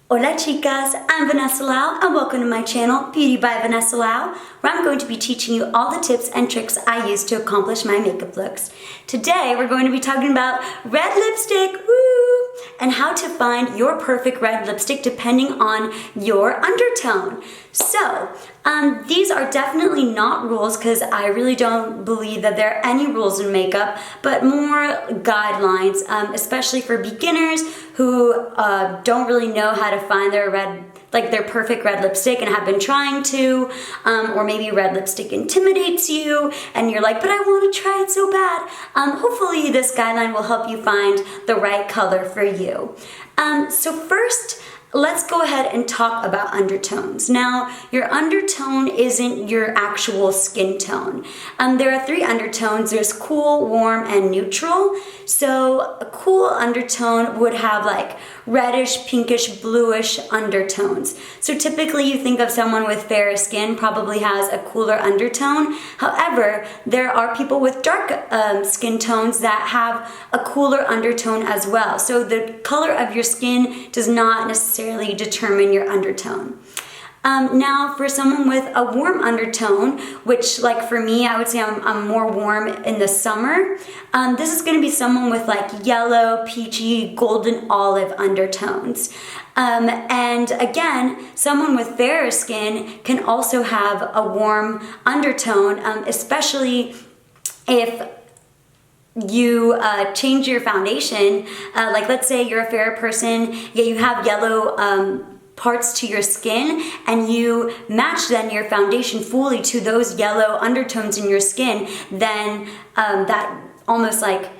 Hola Chicas, I'm Vanessa Lau and welcome to my channel, Beauty by Vanessa Lau, where I'm going to be teaching you all the tips and tricks I use to accomplish my makeup looks. Today we're going to be talking about red lipstick, woo, and how to find your perfect red lipstick depending on your undertone. So, these are definitely not rules because I really don't believe that there are any rules in makeup, but more guidelines, especially for beginners who don't really know how to find their their perfect red lipstick and have been trying to, or maybe red lipstick intimidates you and you're like, but I want to try it so bad. Hopefully this guideline will help you find the right color for you. So first, let's go ahead and talk about undertones. Now, your undertone isn't your actual skin tone. There are three undertones. There's cool, warm, and neutral. So a cool undertone would have like reddish, pinkish, bluish undertones. So typically you think of someone with fair skin probably has a cooler undertone. However, there are people with dark skin tones that have a cooler undertone as well. So the color of your skin does not necessarily determine your undertone. Now for someone with a warm undertone, which like for me, I would say I'm more warm in the summer, this is going to be someone with like yellow, peachy, golden olive undertones. And again, someone with fairer skin can also have a warm undertone, especially if you change your foundation. Like let's say you're a fair person, yet you have yellow parts to your skin and you match then your foundation fully to those yellow undertones in your skin, then that almost like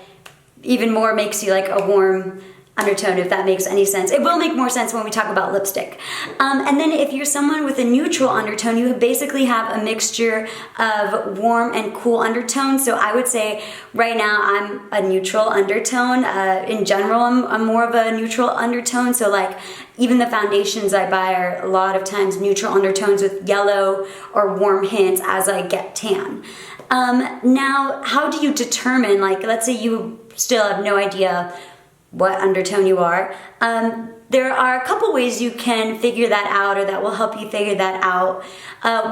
even more makes you like a warm undertone, if that makes any sense. It will make more sense when we talk about lipstick. And then if you're someone with a neutral undertone, you basically have a mixture of warm and cool undertones. So I would say right now I'm a neutral undertone. In general, I'm more of a neutral undertone. So like even the foundations I buy are a lot of times neutral undertones with yellow or warm hints as I get tan. Now, how do you determine, like let's say you still have no idea what undertone you are. There are a couple ways you can figure that out, or that will help you figure that out.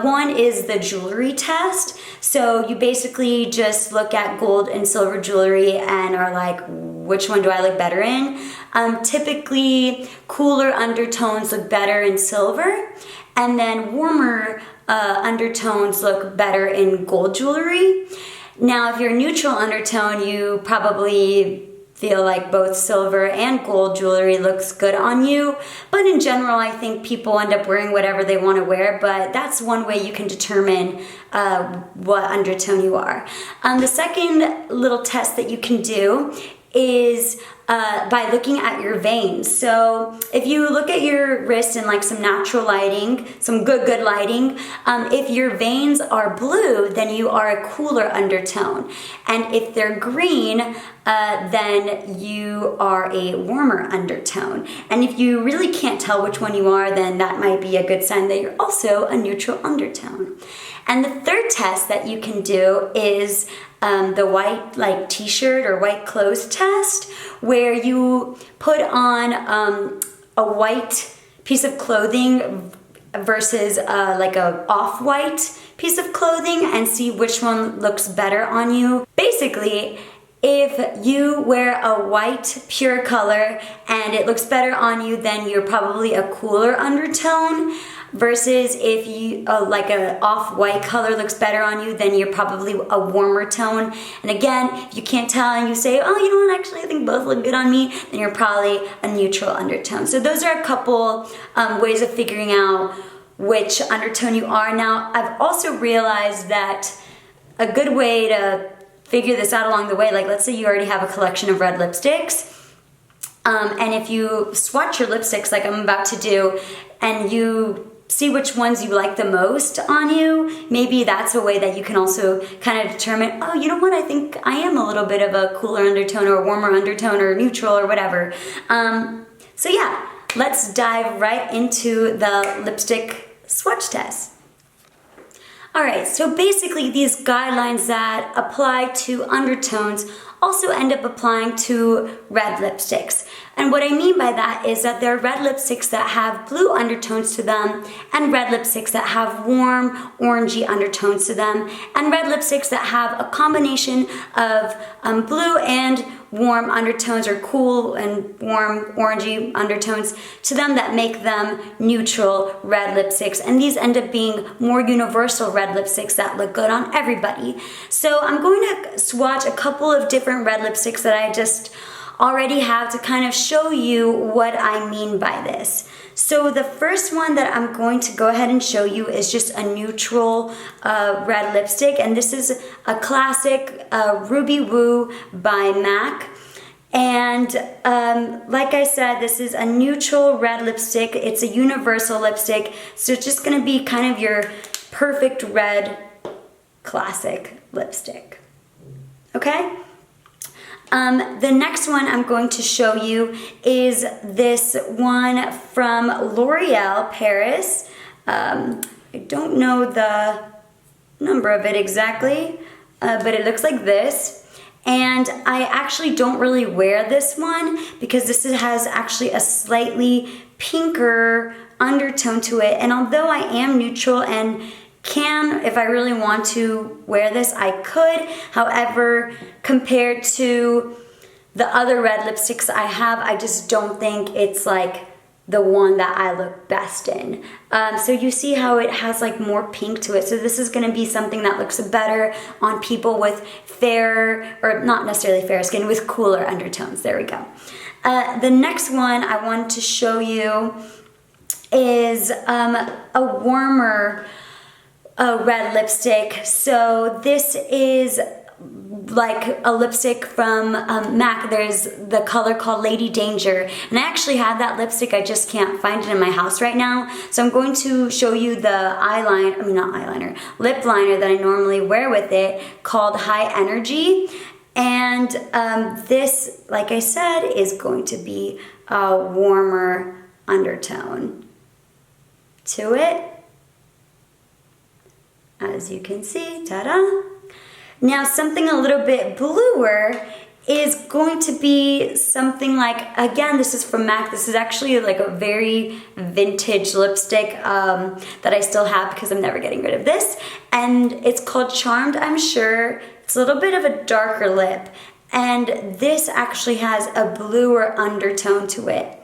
One is the jewelry test. So you basically just look at gold and silver jewelry and are like, which one do I look better in? Typically, cooler undertones look better in silver, and then warmer undertones look better in gold jewelry. Now, if you're a neutral undertone, you probably feel like both silver and gold jewelry looks good on you. But in general, I think people end up wearing whatever they want to wear, but that's one way you can determine what undertone you are. The second little test that you can do is by looking at your veins. So if you look at your wrist in like some natural lighting, some good lighting, if your veins are blue, then you are a cooler undertone. And if they're green, then you are a warmer undertone. And if you really can't tell which one you are, then that might be a good sign that you're also a neutral undertone. And the third test that you can do is the white like t-shirt or white clothes test, where you put on a white piece of clothing versus like a off-white piece of clothing and see which one looks better on you. Basically, if you wear a white pure color and it looks better on you, then you're probably a cooler undertone. Versus if you like a off-white color looks better on you, then you're probably a warmer tone. And again, if you can't tell and you say, oh, you know what, actually I think both look good on me, then you're probably a neutral undertone. So those are a couple ways of figuring out which undertone you are. Now, I've also realized that a good way to figure this out along the way, like let's say you already have a collection of red lipsticks, and if you swatch your lipsticks like I'm about to do, and you see which ones you like the most on you, maybe that's a way that you can also kind of determine, oh, you know what, I think I am a little bit of a cooler undertone or a warmer undertone or neutral or whatever. So yeah, let's dive right into the lipstick swatch test. Alright, so basically these guidelines that apply to undertones also end up applying to red lipsticks. And what I mean by that is that there are red lipsticks that have blue undertones to them, and red lipsticks that have warm orangey undertones to them, and red lipsticks that have a combination of blue and warm undertones, or cool and warm orangey undertones to them, that make them neutral red lipsticks. And these end up being more universal red lipsticks that look good on everybody. So I'm going to swatch a couple of different red lipsticks that I just already have to kind of show you what I mean by this. So the first one that I'm going to go ahead and show you is just a neutral red lipstick, and this is a classic Ruby Woo by MAC. And like I said, this is a neutral red lipstick. It's a universal lipstick, so it's just gonna be kind of your perfect red classic lipstick. Okay? The next one I'm going to show you is this one from L'Oreal Paris. I don't know the number of it exactly, but it looks like this. And I actually don't really wear this one because this has actually a slightly pinker undertone to it. And although I am neutral and can, if I really want to wear this, I could. However, compared to the other red lipsticks I have, I just don't think it's like the one that I look best in. So you see how it has like more pink to it. So this is gonna be something that looks better on people with fair, or not necessarily fair skin, with cooler undertones. There we go. The next one I wanted to show you is a warmer red lipstick. So this is like a lipstick from MAC. There's the color called Lady Danger, and I actually have that lipstick. I just can't find it in my house right now. So I'm going to show you the lip liner that I normally wear with it, called High Energy. And this, like I said, is going to be a warmer undertone to it, as you can see. Ta-da! Now something a little bit bluer is going to be something like, again, this is from MAC. This is actually like a very vintage lipstick that I still have because I'm never getting rid of this. And it's called Charmed, I'm sure. It's a little bit of a darker lip. And this actually has a bluer undertone to it.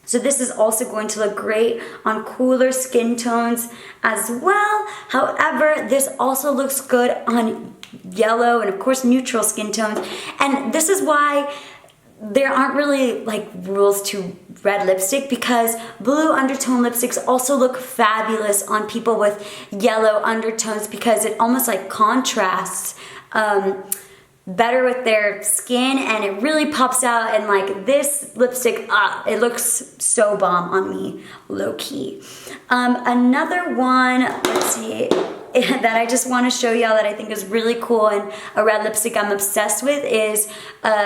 So this is also going to look great on cooler skin tones as well. However, this also looks good on yellow and of course neutral skin tones. And this is why there aren't really like rules to red lipstick, because blue undertone lipsticks also look fabulous on people with yellow undertones, because it almost like contrasts better with their skin, and it really pops out. And like this lipstick, it looks so bomb on me, low-key. Another one, let's see, that I just want to show y'all that I think is really cool, and a red lipstick I'm obsessed with, is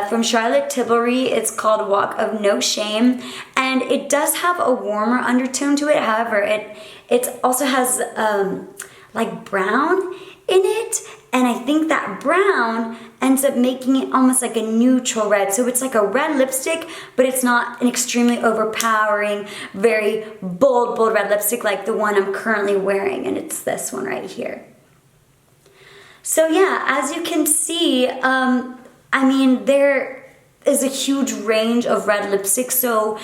from Charlotte Tilbury. It's called Walk of No Shame, and it does have a warmer undertone to it. However, it also has like brown in it, and I think that brown ends up making it almost like a neutral red. So it's like a red lipstick, but it's not an extremely overpowering, very bold red lipstick like the one I'm currently wearing, and it's this one right here. So yeah, as you can see, I mean, there is a huge range of red lipsticks. So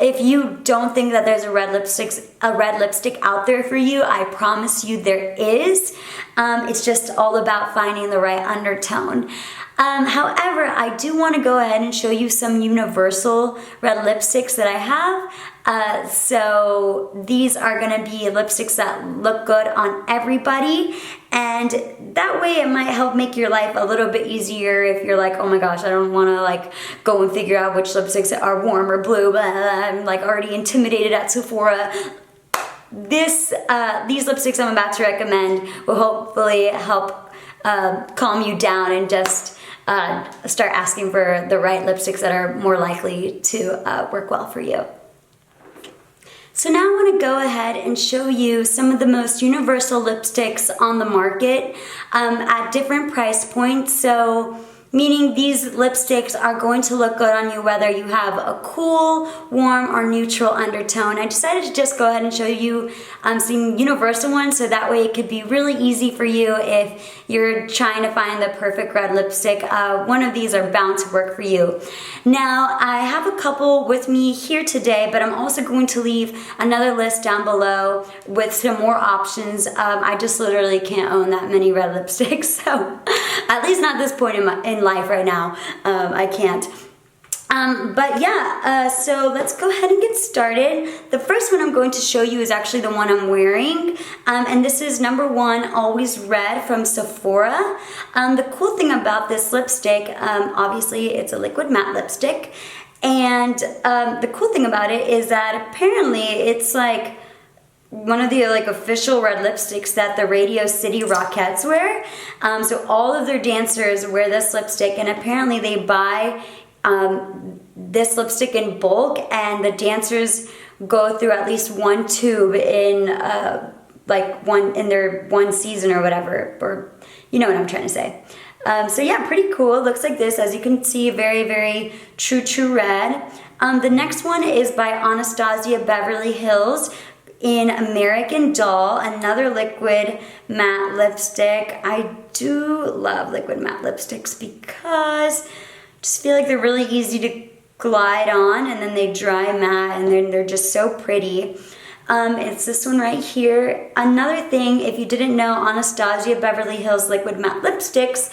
if you don't think that there's a red lipstick out there for you, I promise you there is. It's just all about finding the right undertone. However, I do want to go ahead and show you some universal red lipsticks that I have. So these are going to be lipsticks that look good on everybody, and that way it might help make your life a little bit easier if you're like, oh my gosh, I don't want to like go and figure out which lipsticks are warm or blue, but I'm like already intimidated at Sephora. These lipsticks I'm about to recommend will hopefully help calm you down and just start asking for the right lipsticks that are more likely to work well for you. So now I want to go ahead and show you some of the most universal lipsticks on the market at different price points. So meaning these lipsticks are going to look good on you whether you have a cool, warm, or neutral undertone. I decided to just go ahead and show you some universal ones so that way it could be really easy for you if you're trying to find the perfect red lipstick. One of these are bound to work for you. Now, I have a couple with me here today, but I'm also going to leave another list down below with some more options. I just literally can't own that many red lipsticks, so at least not at this point in life right now. I can't. But yeah, so let's go ahead and get started. The first one I'm going to show you is actually the one I'm wearing. And this is number 1, Always Red from Sephora. The cool thing about this lipstick, obviously it's a liquid matte lipstick. And the cool thing about it is that apparently it's like one of the official red lipsticks that the Radio City Rockettes wear. So all of their dancers wear this lipstick, and apparently they buy this lipstick in bulk, and the dancers go through at least one tube in their one season or whatever, or you know what I'm trying to say. So yeah, pretty cool. It looks like this, as you can see, very, very true red. The next one is by Anastasia Beverly Hills in American Doll, another liquid matte lipstick. I do love liquid matte lipsticks because I just feel like they're really easy to glide on, and then they dry matte, and then they're just so pretty. It's this one right here. Another thing, if you didn't know, Anastasia Beverly Hills liquid matte lipsticks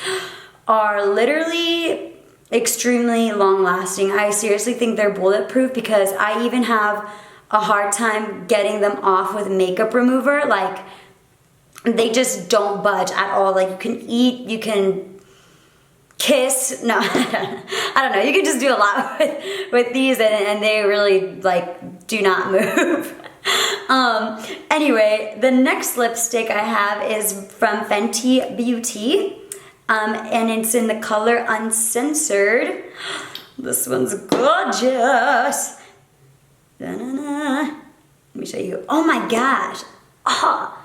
are literally extremely long lasting. I seriously think they're bulletproof because I even have a hard time getting them off with makeup remover. Like, they just don't budge at all. Like, you can eat, you can kiss, no, I don't know, you can just do a lot with these, and they really do not move. Anyway, the next lipstick I have is from Fenty Beauty, and it's in the color Uncensored. This one's gorgeous. Da-na-na. Let me show you. Oh my gosh. Oh,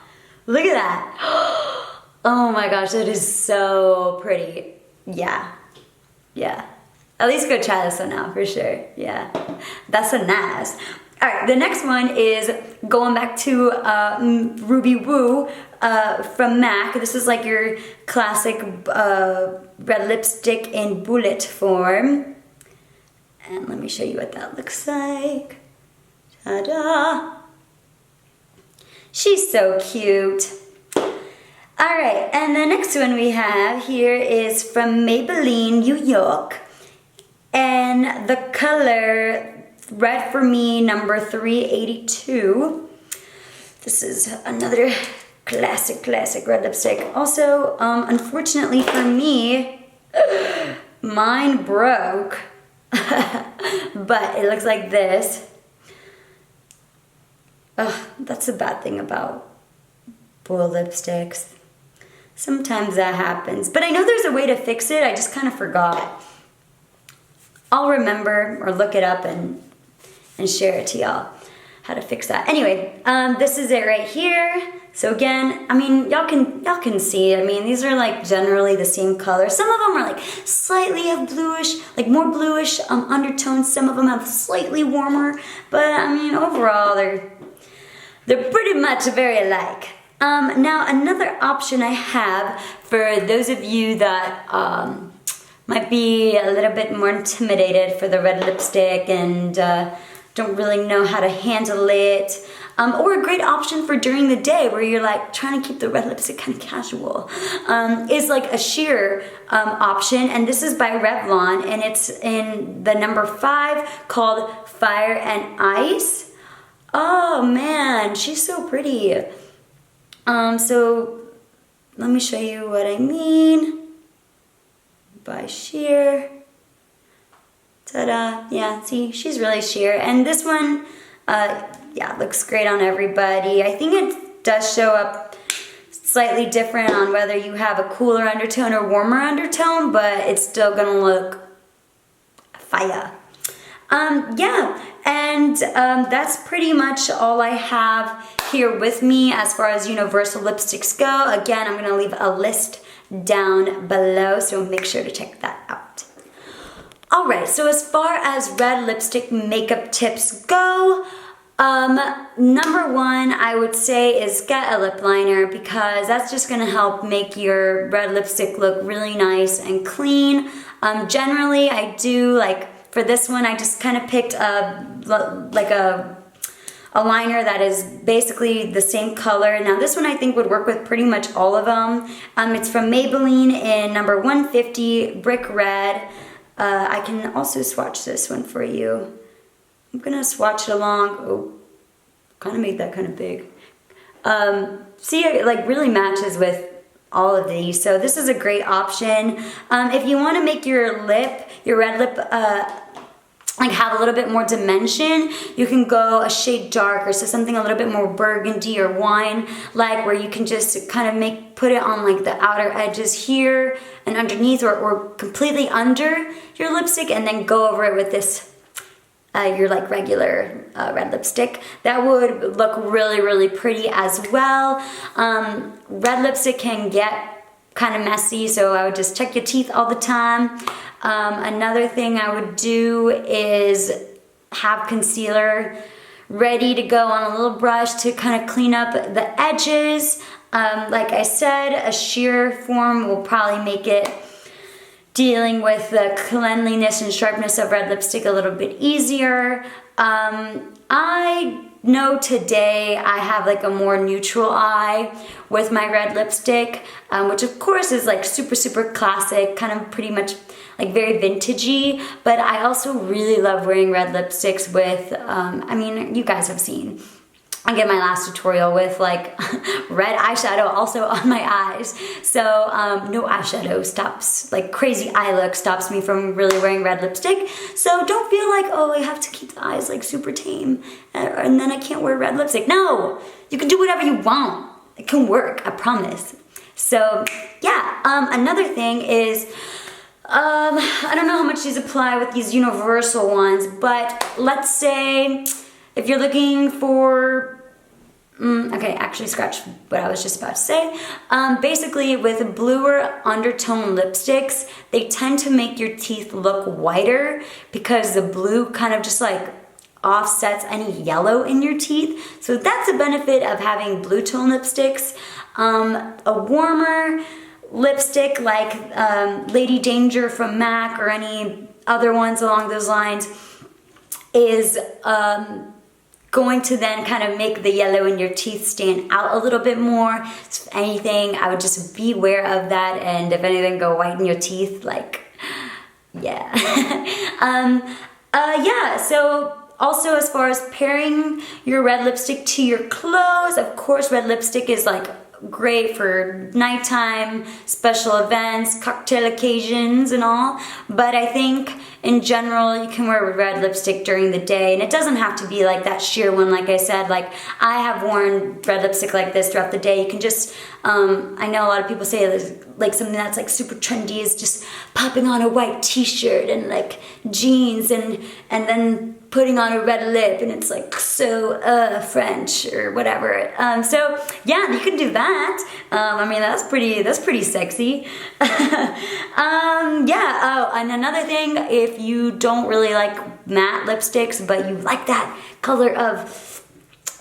look at that. Oh my gosh, it is so pretty. Yeah. At least go try this one out for sure. Yeah. That's so nice. Alright, the next one is going back to Ruby Woo from MAC. This is like your classic red lipstick in bullet form. And let me show you what that looks like. Ta-da! She's so cute. Alright, and the next one we have here is from Maybelline, New York. And the color Red For Me number 382. This is another classic red lipstick. Also, unfortunately for me, mine broke. But it looks like this. Ugh, that's a bad thing about bull lipsticks. Sometimes that happens. But I know there's a way to fix it. I just kind of forgot. I'll remember or look it up and share it to y'all how to fix that. Anyway, this is it right here. So again, I mean, y'all can see. I mean, these are like generally the same color. Some of them are like slightly of bluish, like more bluish undertones. Some of them have slightly warmer. But I mean, overall, they're pretty much very alike. Now, another option I have for those of you that might be a little bit more intimidated for the red lipstick and don't really know how to handle it, or a great option for during the day where you're like trying to keep the red lipstick kind of casual, is like a sheer option, and this is by Revlon, and it's in the number 5 called Fire and Ice. Oh man, she's so pretty. So let me show you what I mean by sheer. Ta-da. Yeah, see, she's really sheer. And this one, yeah, looks great on everybody. I think it does show up slightly different on whether you have a cooler undertone or warmer undertone, but it's still gonna look fire. Yeah, and that's pretty much all I have here with me as far as universal lipsticks go. Again, I'm gonna leave a list down below, so make sure to check that out. Alright, so as far as red lipstick makeup tips go, number one I would say is get a lip liner, because that's just gonna help make your red lipstick look really nice and clean. Generally I do, like for this one, I just kind of picked a liner that is basically the same color. Now this one I think would work with pretty much all of them. It's from Maybelline in number 150, Brick Red. I can also swatch this one for you. I'm gonna swatch it along. Oh, kind of made that kind of big. See, it like really matches with all of these. So this is a great option. If you want to make your red lip, like have a little bit more dimension, you can go a shade darker, so something a little bit more burgundy or wine, like where you can just kind of put it on like the outer edges here and underneath, or completely under your lipstick, and then go over it with this your like regular red lipstick. That would look really, really pretty as well. Red lipstick can get kind of messy, so I would just check your teeth all the time. Another thing I would do is have concealer ready to go on a little brush to kind of clean up the edges. Like I said, a sheer form will probably make it dealing with the cleanliness and sharpness of red lipstick a little bit easier. I know today I have like a more neutral eye with my red lipstick, which of course is like super, super classic, kind of pretty much like very vintagey, but I also really love wearing red lipsticks with, I mean, you guys have seen. I get my last tutorial with like red eyeshadow also on my eyes. So no eyeshadow stops, like crazy eye look stops me from really wearing red lipstick. So don't feel like, oh, I have to keep the eyes like super tame and then I can't wear red lipstick. No, you can do whatever you want. It can work, I promise. So yeah, another thing is, I don't know how much these apply with these universal ones, but let's say if you're looking for, okay, actually scratch what I was just about to say. Basically with bluer undertone lipsticks, they tend to make your teeth look whiter because the blue kind of just like offsets any yellow in your teeth. So that's a benefit of having blue tone lipsticks. A warmer lipstick like Lady Danger from MAC or any other ones along those lines is going to then kind of make the yellow in your teeth stand out a little bit more. So if anything, I would just be aware of that, and if anything, go whiten your teeth, like, yeah. Yeah, so also as far as pairing your red lipstick to your clothes, of course red lipstick is like great for nighttime, special events, cocktail occasions and all, but I think in general you can wear red lipstick during the day, and it doesn't have to be like that sheer one. Like I said, like I have worn red lipstick like this throughout the day. You can just, I know a lot of people say like something that's like super trendy is just popping on a white t-shirt and like jeans and then putting on a red lip, and it's like so French or whatever. So yeah, you can do that. I mean, that's pretty sexy. Yeah. Oh, and another thing, if you don't really like matte lipsticks, but you like that color of,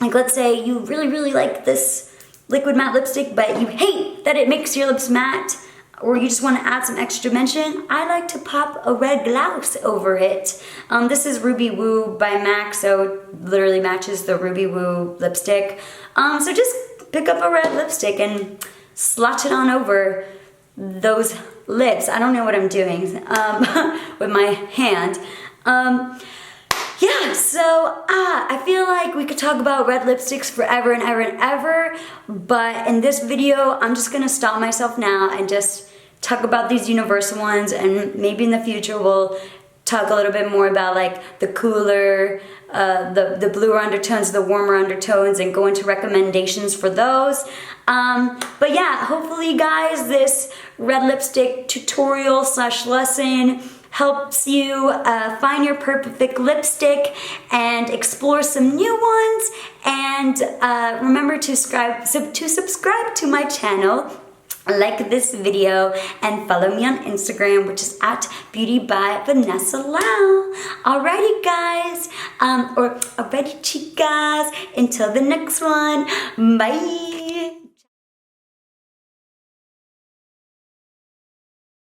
like, let's say you really like this liquid matte lipstick, but you hate that it makes your lips matte, or you just want to add some extra dimension, I like to pop a red glouse over it. This is Ruby Woo by MAC, so it literally matches the Ruby Woo lipstick. So just pick up a red lipstick and slotch it on over those lips. I don't know what I'm doing with my hand. Yeah, so I feel like we could talk about red lipsticks forever and ever and ever, but in this video, I'm just gonna stop myself now and just talk about these universal ones, and maybe in the future we'll talk a little bit more about like the cooler, the bluer undertones, the warmer undertones, and go into recommendations for those. But yeah, hopefully guys, this red lipstick tutorial / lesson helps you find your perfect lipstick and explore some new ones. And remember to subscribe to my channel like this video, and follow me on Instagram, which is at Beauty by Vanessa Lau. Alrighty guys, alrighty chicas, until the next one, bye.